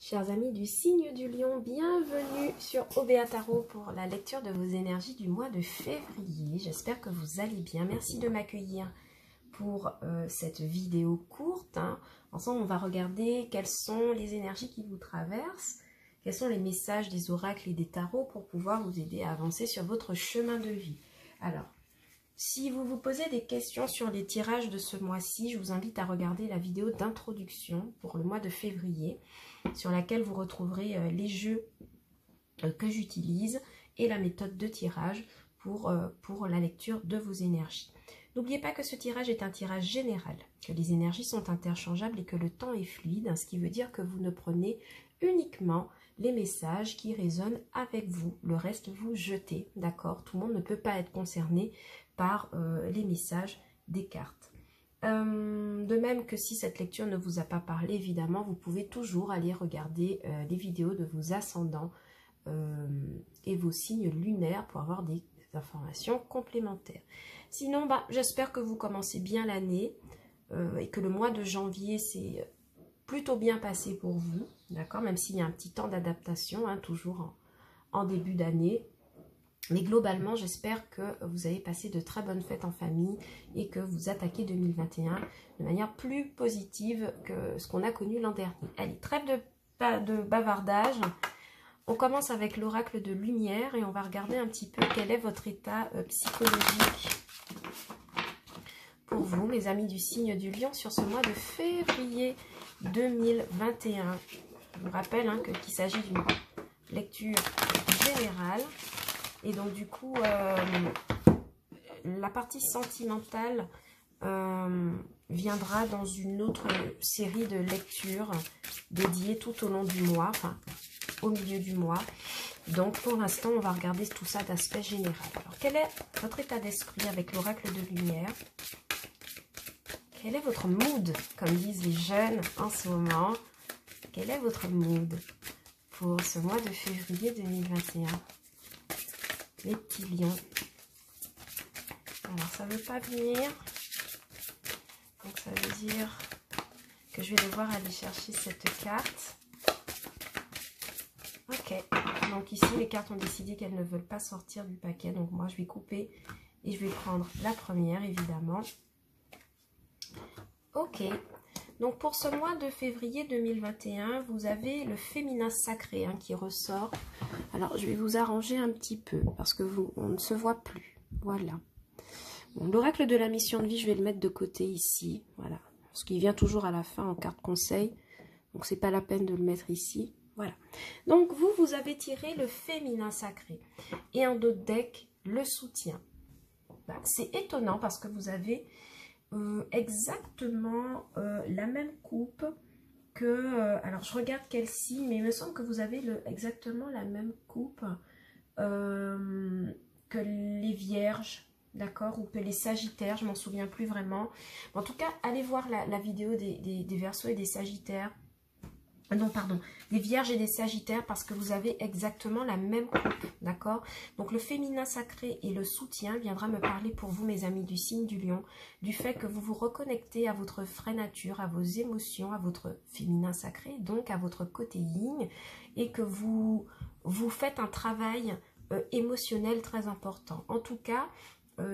Chers amis du signe du lion, bienvenue sur OBA Tarot pour la lecture de vos énergies du mois de février. J'espère que vous allez bien. Merci de m'accueillir pour cette vidéo courte. Ensemble, on va regarder quelles sont les énergies qui vous traversent, quels sont les messages des oracles et des tarots pour pouvoir vous aider à avancer sur votre chemin de vie. Alors, si vous vous posez des questions sur les tirages de ce mois-ci, je vous invite à regarder la vidéo d'introduction pour le mois de février, sur laquelle vous retrouverez les jeux que j'utilise et la méthode de tirage pour la lecture de vos énergies. N'oubliez pas que ce tirage est un tirage général, que les énergies sont interchangeables et que le temps est fluide, ce qui veut dire que vous ne prenez uniquement les messages qui résonnent avec vous. Le reste, vous jetez, d'accord? Tout le monde ne peut pas être concerné par les messages des cartes. De même que si cette lecture ne vous a pas parlé, évidemment, vous pouvez toujours aller regarder les vidéos de vos ascendants et vos signes lunaires pour avoir des informations complémentaires. Sinon, j'espère que vous commencez bien l'année et que le mois de janvier s'est plutôt bien passé pour vous, d'accord, même s'il y a un petit temps d'adaptation, toujours en début d'année. Mais globalement, j'espère que vous avez passé de très bonnes fêtes en famille et que vous attaquez 2021 de manière plus positive que ce qu'on a connu l'an dernier. Allez, trêve de bavardage. On commence avec l'oracle de lumière et on va regarder un petit peu quel est votre état psychologique pour vous, mes amis du signe du lion, sur ce mois de février 2021. Je vous rappelle qu'il s'agit d'une lecture générale. Et donc du coup, la partie sentimentale viendra dans une autre série de lectures dédiées tout au long du mois, enfin au milieu du mois. Donc pour l'instant, on va regarder tout ça d'aspect général. Alors quel est votre état d'esprit avec l'oracle de lumière? Quel est votre mood, comme disent les jeunes en ce moment? Quel est votre mood pour ce mois de février 2021? Les petits lions. Alors, ça ne veut pas venir. Donc, ça veut dire que je vais devoir aller chercher cette carte. Ok. Donc, ici, les cartes ont décidé qu'elles ne veulent pas sortir du paquet. Donc, moi, je vais couper et je vais prendre la première, évidemment. Ok. Donc, pour ce mois de février 2021, vous avez le féminin sacré qui ressort. Alors, je vais vous arranger un petit peu parce que on ne se voit plus. Voilà. Bon, l'oracle de la mission de vie, je vais le mettre de côté ici. Voilà. Parce qu'il vient toujours à la fin en carte conseil. Donc, c'est pas la peine de le mettre ici. Voilà. Donc, vous avez tiré le féminin sacré. Et en d'autres deck, le soutien. C'est étonnant parce que vous avez exactement la même coupe que, alors je regarde quel signe, mais il me semble que vous avez exactement la même coupe que les vierges, d'accord, ou que les sagittaires, je m'en souviens plus vraiment. En tout cas, allez voir la vidéo des Verseaux et des sagittaires. Non, pardon, des vierges et des sagittaires, parce que vous avez exactement la même coupe, d'accord? Donc le féminin sacré et le soutien viendra me parler pour vous, mes amis du signe du lion, du fait que vous vous reconnectez à votre vraie nature, à vos émotions, à votre féminin sacré, donc à votre côté yin, et que vous faites un travail émotionnel très important. En tout cas,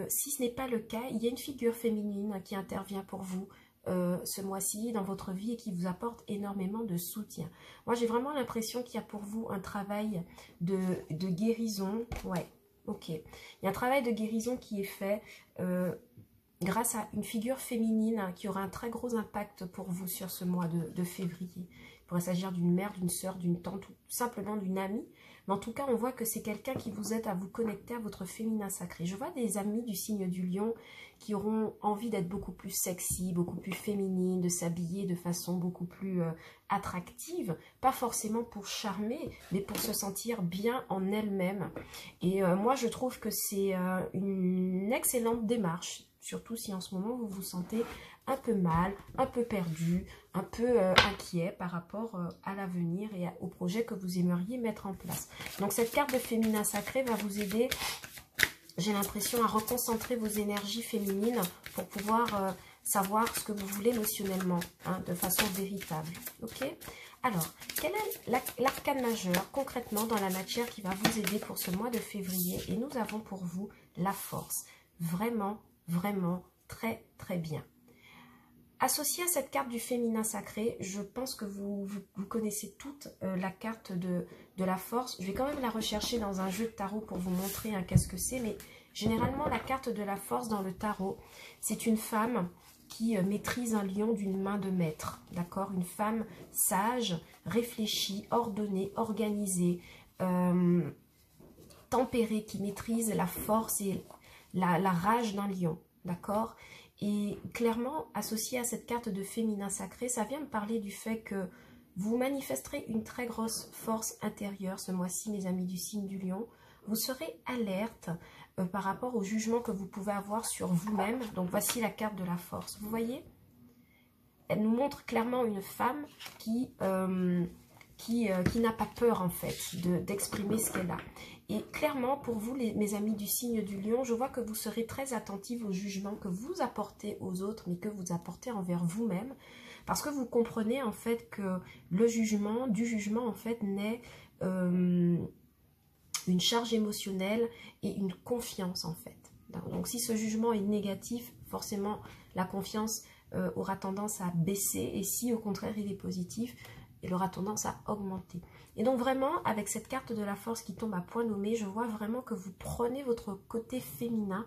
si ce n'est pas le cas, il y a une figure féminine qui intervient pour vous ce mois-ci dans votre vie et qui vous apporte énormément de soutien. Moi, j'ai vraiment l'impression qu'il y a pour vous un travail de guérison. Ouais, ok. Il y a un travail de guérison qui est fait grâce à une figure féminine qui aura un très gros impact pour vous sur ce mois de février. Il pourrait s'agir d'une mère, d'une sœur, d'une tante ou simplement d'une amie. Mais en tout cas, on voit que c'est quelqu'un qui vous aide à vous connecter à votre féminin sacré. Je vois des amis du signe du lion qui auront envie d'être beaucoup plus sexy, beaucoup plus féminine, de s'habiller de façon beaucoup plus attractive. Pas forcément pour charmer, mais pour se sentir bien en elle-même. Et moi, je trouve que c'est une excellente démarche. Surtout si en ce moment, vous vous sentez un peu mal, un peu perdu, un peu inquiet par rapport à l'avenir et au projet que vous aimeriez mettre en place. Donc cette carte de féminin sacré va vous aider, j'ai l'impression, à reconcentrer vos énergies féminines pour pouvoir savoir ce que vous voulez émotionnellement, de façon véritable. Ok? Alors, quel est l'arcane majeur concrètement dans la matière qui va vous aider pour ce mois de février? Et nous avons pour vous la force. Vraiment, vraiment très, très bien. Associé à cette carte du féminin sacré, je pense que vous connaissez toute la carte de la force. Je vais quand même la rechercher dans un jeu de tarot pour vous montrer qu'est-ce que c'est. Mais généralement, la carte de la force dans le tarot, c'est une femme qui maîtrise un lion d'une main de maître. D'accord? Une femme sage, réfléchie, ordonnée, organisée, tempérée, qui maîtrise la force et la rage d'un lion. D'accord? Et clairement, associé à cette carte de féminin sacré, ça vient me parler du fait que vous manifesterez une très grosse force intérieure ce mois-ci, mes amis du signe du lion. Vous serez alerte par rapport au jugement que vous pouvez avoir sur vous-même. Donc voici la carte de la force. Vous voyez? Elle nous montre clairement une femme qui n'a pas peur en fait d'exprimer ce qu'elle a. Et clairement pour vous mes amis du signe du lion, je vois que vous serez très attentifs au jugement que vous apportez aux autres, mais que vous apportez envers vous-même, parce que vous comprenez en fait que du jugement en fait naît une charge émotionnelle et une confiance en fait. Donc si ce jugement est négatif, forcément la confiance aura tendance à baisser, et si au contraire il est positif, il aura tendance à augmenter. Et donc vraiment, avec cette carte de la force qui tombe à point nommé, je vois vraiment que vous prenez votre côté féminin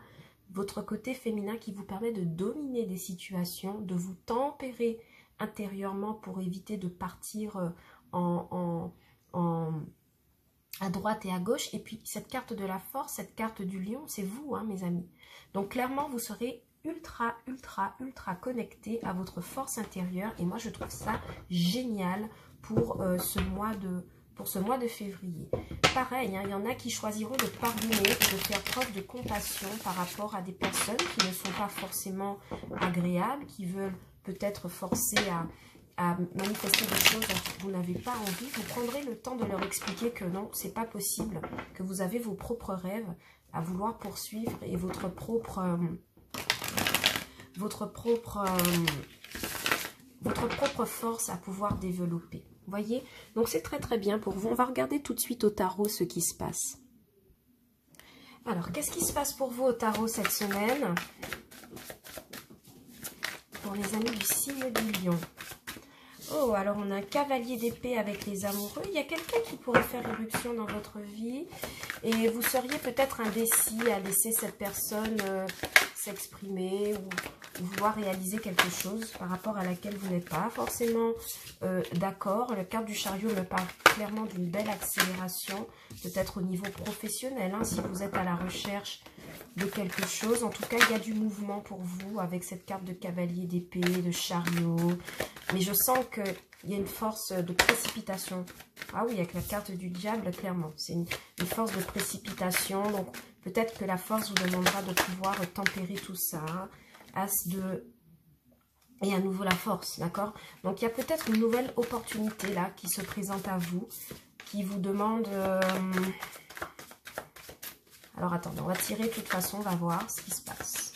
qui vous permet de dominer des situations, de vous tempérer intérieurement pour éviter de partir à droite et à gauche. Et puis cette carte de la force, cette carte du lion, c'est vous, mes amis. Donc clairement, vous serez ultra, ultra, ultra connecté à votre force intérieure. Et moi, je trouve ça génial pour ce mois de février. Pareil, il y en a qui choisiront de pardonner et de faire preuve de compassion par rapport à des personnes qui ne sont pas forcément agréables, qui veulent peut-être forcer à manifester des choses dont vous n'avez pas envie. Vous prendrez le temps de leur expliquer que non, c'est pas possible, que vous avez vos propres rêves à vouloir poursuivre et votre propre force à pouvoir développer. Vous voyez? Donc c'est très très bien pour vous. On va regarder tout de suite au tarot ce qui se passe. Alors, qu'est-ce qui se passe pour vous au tarot cette semaine? Pour les amis du signe du lion. Oh, alors on a un cavalier d'épée avec les amoureux. Il y a quelqu'un qui pourrait faire irruption dans votre vie. Et vous seriez peut-être indécis à laisser cette personne s'exprimer ou vouloir réaliser quelque chose par rapport à laquelle vous n'êtes pas forcément d'accord. La carte du chariot me parle clairement d'une belle accélération, peut-être au niveau professionnel, si vous êtes à la recherche de quelque chose. En tout cas, il y a du mouvement pour vous avec cette carte de cavalier d'épée, de chariot. Mais je sens qu'il y a une force de précipitation. Ah oui, avec la carte du diable, clairement. C'est une force de précipitation. Donc, peut-être que la force vous demandera de pouvoir tempérer tout ça. As de... Et à nouveau la force, d'accord? Donc, il y a peut-être une nouvelle opportunité là qui se présente à vous, qui vous demande... Alors, attendez, on va tirer de toute façon, on va voir ce qui se passe.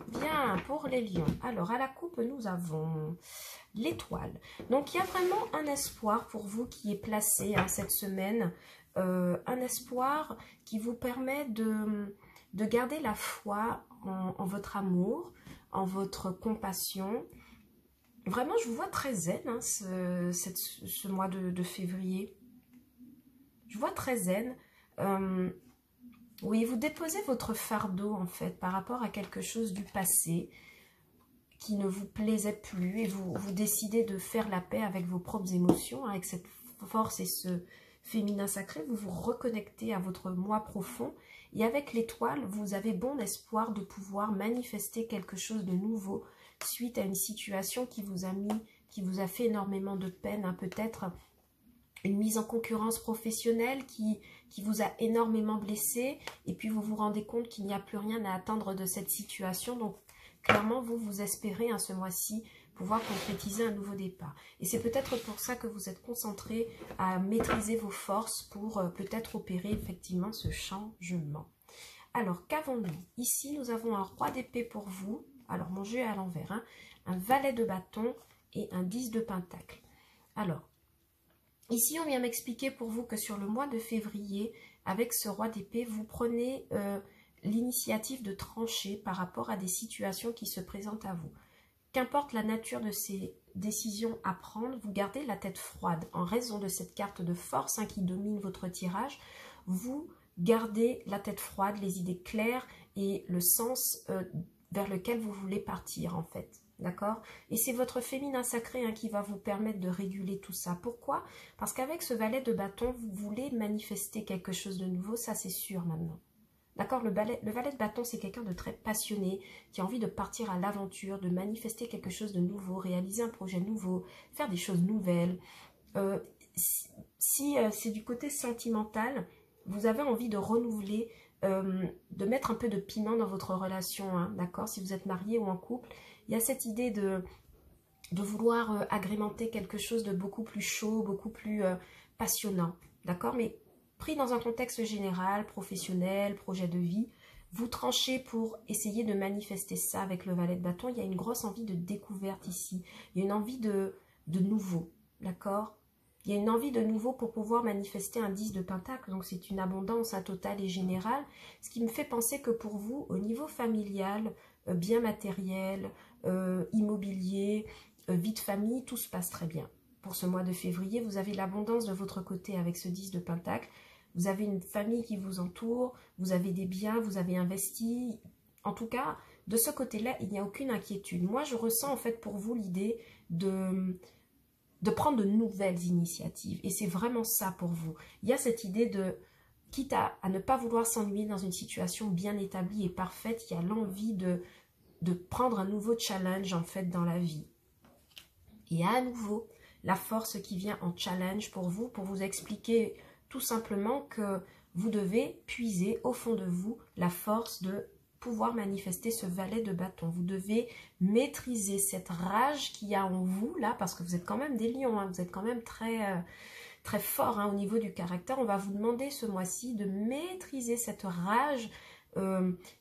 Bien, pour les lions. Alors, à la coupe, nous avons l'étoile. Donc, il y a vraiment un espoir pour vous qui est placé cette semaine. Un espoir qui vous permet de garder la foi en votre amour, en votre compassion. Vraiment, je vous vois très zen ce mois de février. Je vois très zen. Oui, vous déposez votre fardeau en fait par rapport à quelque chose du passé qui ne vous plaisait plus et vous décidez de faire la paix avec vos propres émotions, avec cette force et ce féminin sacré. Vous vous reconnectez à votre moi profond et avec l'étoile, vous avez bon espoir de pouvoir manifester quelque chose de nouveau suite à une situation qui vous a fait énormément de peine, peut-être une mise en concurrence professionnelle qui vous a énormément blessé, et puis vous vous rendez compte qu'il n'y a plus rien à attendre de cette situation. Donc clairement vous espérez ce mois-ci pouvoir concrétiser un nouveau départ, et c'est peut-être pour ça que vous êtes concentré à maîtriser vos forces pour peut-être opérer effectivement ce changement. Alors qu'avons-nous ici? Nous avons un roi d'épée pour vous. Alors mon jeu est à l'envers, un valet de bâton et un 10 de pentacle. Alors Ici, on vient m'expliquer pour vous que sur le mois de février, avec ce roi d'épée, vous prenez l'initiative de trancher par rapport à des situations qui se présentent à vous. Qu'importe la nature de ces décisions à prendre, vous gardez la tête froide. En raison de cette carte de force qui domine votre tirage, vous gardez la tête froide, les idées claires et le sens vers lequel vous voulez partir en fait. D'accord? Et c'est votre féminin sacré qui va vous permettre de réguler tout ça. Pourquoi? Parce qu'avec ce valet de bâton, vous voulez manifester quelque chose de nouveau, ça c'est sûr maintenant. D'accord, le valet de bâton, c'est quelqu'un de très passionné, qui a envie de partir à l'aventure, de manifester quelque chose de nouveau, réaliser un projet nouveau, faire des choses nouvelles. Si c'est du côté sentimental, vous avez envie de renouveler, de mettre un peu de piment dans votre relation, d'accord? Si vous êtes marié ou en couple, il y a cette idée de vouloir agrémenter quelque chose de beaucoup plus chaud, beaucoup plus passionnant, d'accord? Mais pris dans un contexte général, professionnel, projet de vie, vous tranchez pour essayer de manifester ça avec le valet de bâton. Il y a une grosse envie de découverte ici. Il y a une envie de nouveau, d'accord? Il y a une envie de nouveau pour pouvoir manifester un 10 de pentacle. Donc c'est une abondance totale et générale. Ce qui me fait penser que pour vous, au niveau familial, bien matériel, immobilier, vie de famille, tout se passe très bien. Pour ce mois de février, vous avez l'abondance de votre côté avec ce 10 de pentacle. Vous avez une famille qui vous entoure, vous avez des biens, vous avez investi. En tout cas, de ce côté-là, il n'y a aucune inquiétude. Moi, je ressens en fait pour vous l'idée de prendre de nouvelles initiatives. Et c'est vraiment ça pour vous. Il y a cette idée de, quitte à ne pas vouloir s'ennuyer dans une situation bien établie et parfaite, il y a l'envie de prendre un nouveau challenge en fait dans la vie. Et à nouveau, la force qui vient en challenge pour vous expliquer tout simplement que vous devez puiser au fond de vous la force de pouvoir manifester ce valet de bâton. Vous devez maîtriser cette rage qu'il y a en vous, là, parce que vous êtes quand même des lions, vous êtes quand même très, très fort au niveau du caractère. On va vous demander ce mois-ci de maîtriser cette rage,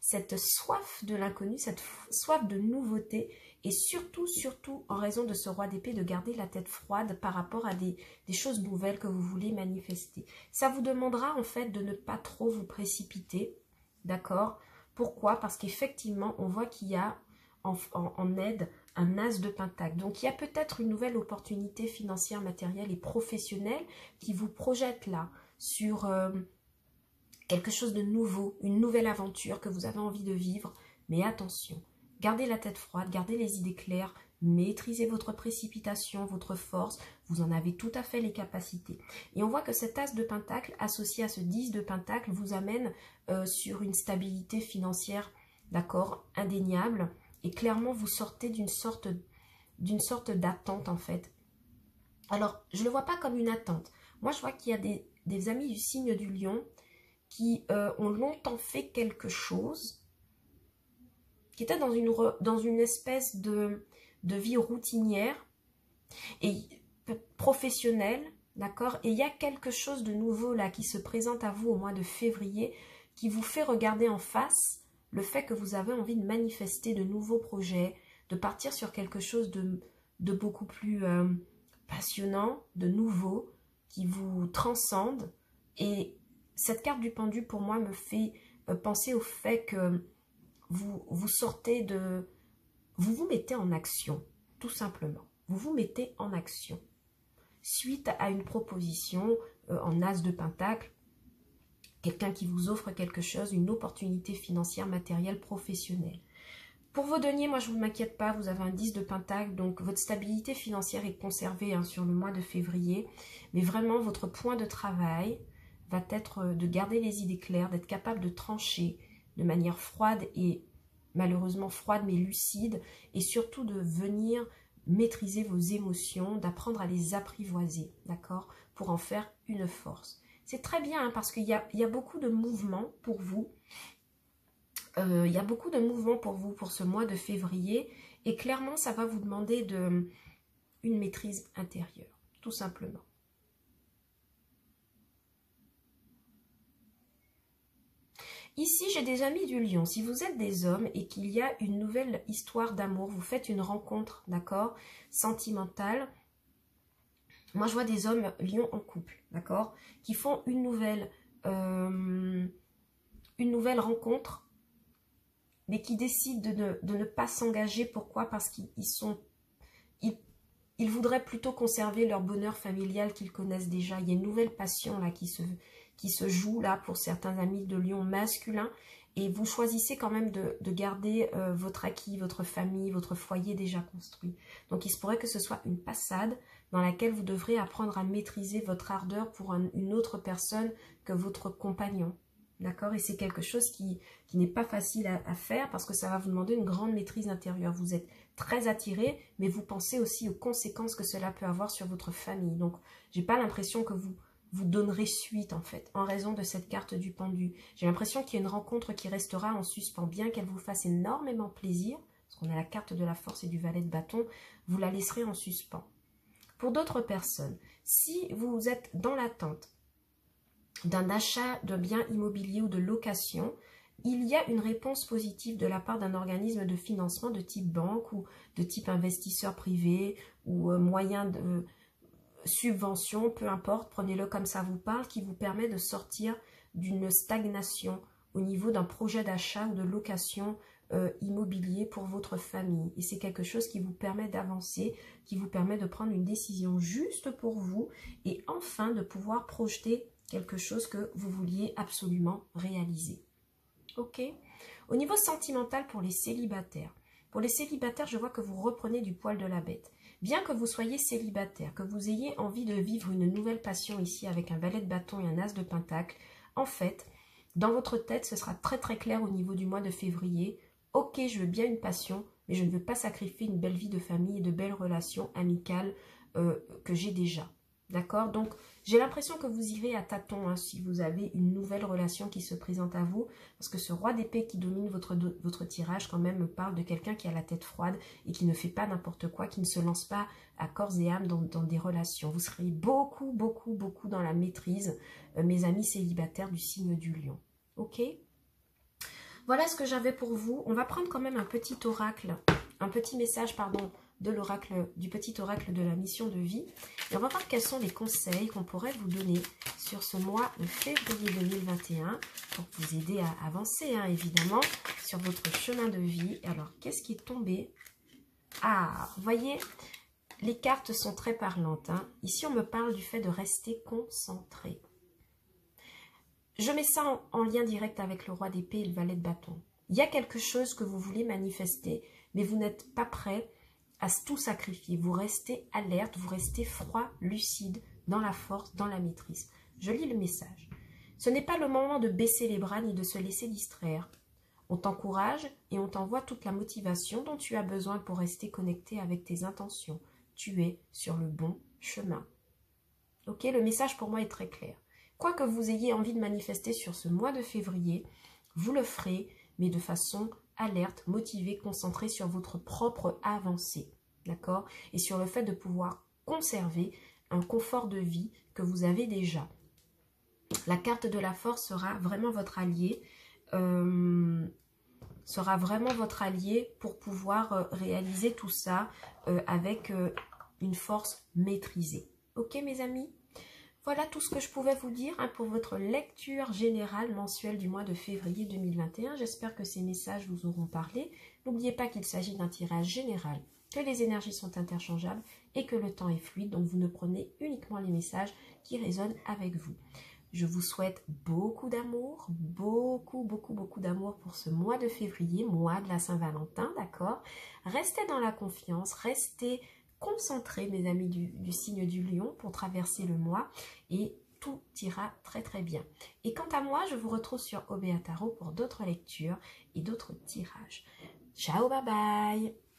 cette soif de l'inconnu, cette soif de nouveauté, et surtout, en raison de ce roi d'épée, de garder la tête froide par rapport à des choses nouvelles que vous voulez manifester. Ça vous demandera en fait de ne pas trop vous précipiter, d'accord? Pourquoi? Parce qu'effectivement, on voit qu'il y a en aide un as de pentacle. Donc, il y a peut-être une nouvelle opportunité financière, matérielle et professionnelle qui vous projette là sur quelque chose de nouveau, une nouvelle aventure que vous avez envie de vivre. Mais attention, gardez la tête froide, gardez les idées claires, maîtrisez votre précipitation, votre force, vous en avez tout à fait les capacités. Et on voit que cet as de pentacle associé à ce 10 de pentacle vous amène sur une stabilité financière, d'accord, indéniable. Et clairement, vous sortez d'une sorte d'attente en fait. Alors, je ne le vois pas comme une attente. Moi, je vois qu'il y a des amis du signe du lion qui ont longtemps fait quelque chose, qui était dans une espèce de vie routinière et professionnelle, d'accord? Et il y a quelque chose de nouveau là qui se présente à vous au mois de février qui vous fait regarder en face le fait que vous avez envie de manifester de nouveaux projets, de partir sur quelque chose de beaucoup plus passionnant, de nouveau, qui vous transcende. Et cette carte du pendu, pour moi, me fait penser au fait que vous sortez de... Vous vous mettez en action, tout simplement. Vous vous mettez en action. Suite à une proposition en as de pentacle, quelqu'un qui vous offre quelque chose, une opportunité financière, matérielle, professionnelle. Pour vos deniers, moi, je ne m'inquiète pas, vous avez un 10 de pentacle, donc votre stabilité financière est conservée sur le mois de février. Mais vraiment, votre point de travail va être de garder les idées claires, d'être capable de trancher de manière froide et malheureusement froide mais lucide, et surtout de venir maîtriser vos émotions, d'apprendre à les apprivoiser, d'accord, pour en faire une force. C'est très bien parce qu'il y a beaucoup de mouvements pour vous. Il y a beaucoup de mouvements pour vous pour ce mois de février, et clairement ça va vous demander une maîtrise intérieure, tout simplement. Ici, j'ai des amis du lion. Si vous êtes des hommes et qu'il y a une nouvelle histoire d'amour, vous faites une rencontre, d'accord, sentimentale, Moi, je vois des hommes lions en couple, d'accord, qui font une nouvelle rencontre, mais qui décident de ne pas s'engager. Pourquoi? Parce ils voudraient plutôt conserver leur bonheur familial qu'ils connaissent déjà. Il y a une nouvelle passion là qui se joue là pour certains amis de lion masculins. Et vous choisissez quand même de garder votre acquis, votre famille, votre foyer déjà construit. Donc il se pourrait que ce soit une passade dans laquelle vous devrez apprendre à maîtriser votre ardeur pour une autre personne que votre compagnon. D'accord? Et c'est quelque chose qui n'est pas facile à faire parce que ça va vous demander une grande maîtrise intérieure. Vous êtes très attiré, mais vous pensez aussi aux conséquences que cela peut avoir sur votre famille. Donc, j'ai pas l'impression que vous donnerez suite, en fait, en raison de cette carte du pendu. J'ai l'impression qu'il y a une rencontre qui restera en suspens, bien qu'elle vous fasse énormément plaisir, parce qu'on a la carte de la force et du valet de bâton, vous la laisserez en suspens. Pour d'autres personnes, si vous êtes dans l'attente d'un achat de biens immobiliers ou de location, il y a une réponse positive de la part d'un organisme de financement de type banque ou de type investisseur privé ou moyen de subvention, peu importe, prenez-le comme ça vous parle, qui vous permet de sortir d'une stagnation au niveau d'un projet d'achat ou de location immobilier pour votre famille. Et c'est quelque chose qui vous permet d'avancer, qui vous permet de prendre une décision juste pour vous et enfin de pouvoir projeter quelque chose que vous vouliez absolument réaliser. Ok? Au niveau sentimental pour les célibataires. Pour les célibataires, je vois que vous reprenez du poil de la bête. Bien que vous soyez célibataire, que vous ayez envie de vivre une nouvelle passion ici avec un valet de bâton et un as de pentacle, en fait, dans votre tête, ce sera très très clair au niveau du mois de février. Ok, je veux bien une passion, mais je ne veux pas sacrifier une belle vie de famille et de belles relations amicales que j'ai déjà. D'accord? Donc, j'ai l'impression que vous irez à tâtons hein, si vous avez une nouvelle relation qui se présente à vous. Parce que ce roi d'épée qui domine votre tirage quand même me parle de quelqu'un qui a la tête froide et qui ne fait pas n'importe quoi, qui ne se lance pas à corps et âme dans des relations. Vous serez beaucoup, beaucoup, beaucoup dans la maîtrise, mes amis célibataires du signe du lion. Ok? Voilà ce que j'avais pour vous. On va prendre quand même un petit oracle, un petit message, pardon, de l'oracle, du petit oracle de la mission de vie. Et on va voir quels sont les conseils qu'on pourrait vous donner sur ce mois de février 2021 pour vous aider à avancer, hein, évidemment, sur votre chemin de vie. Alors, qu'est-ce qui est tombé? Ah, vous voyez, les cartes sont très parlantes. Hein. Ici, on me parle du fait de rester concentré. Je mets ça en lien direct avec le roi d'épée et le valet de bâton. Il y a quelque chose que vous voulez manifester, mais vous n'êtes pas prêt à tout sacrifier. Vous restez alerte, vous restez froid, lucide, dans la force, dans la maîtrise. Je lis le message. Ce n'est pas le moment de baisser les bras ni de se laisser distraire. On t'encourage et on t'envoie toute la motivation dont tu as besoin pour rester connecté avec tes intentions. Tu es sur le bon chemin. Ok, le message pour moi est très clair. Quoi que vous ayez envie de manifester sur ce mois de février, vous le ferez, mais de façon alerte, motivée, concentrée sur votre propre avancée, d'accord? Et sur le fait de pouvoir conserver un confort de vie que vous avez déjà. La carte de la force sera vraiment votre allié, pour pouvoir réaliser tout ça avec une force maîtrisée. Ok mes amis? Voilà tout ce que je pouvais vous dire hein, pour votre lecture générale mensuelle du mois de février 2021. J'espère que ces messages vous auront parlé. N'oubliez pas qu'il s'agit d'un tirage général, que les énergies sont interchangeables et que le temps est fluide. Donc vous ne prenez uniquement les messages qui résonnent avec vous. Je vous souhaite beaucoup d'amour, beaucoup, beaucoup, beaucoup d'amour pour ce mois de février, mois de la Saint-Valentin, d'accord? Restez dans la confiance, restez concentrés, mes amis du signe du lion, pour traverser le mois et tout ira très très bien. Et quant à moi, je vous retrouve sur OBA Tarot pour d'autres lectures et d'autres tirages. Ciao, bye bye!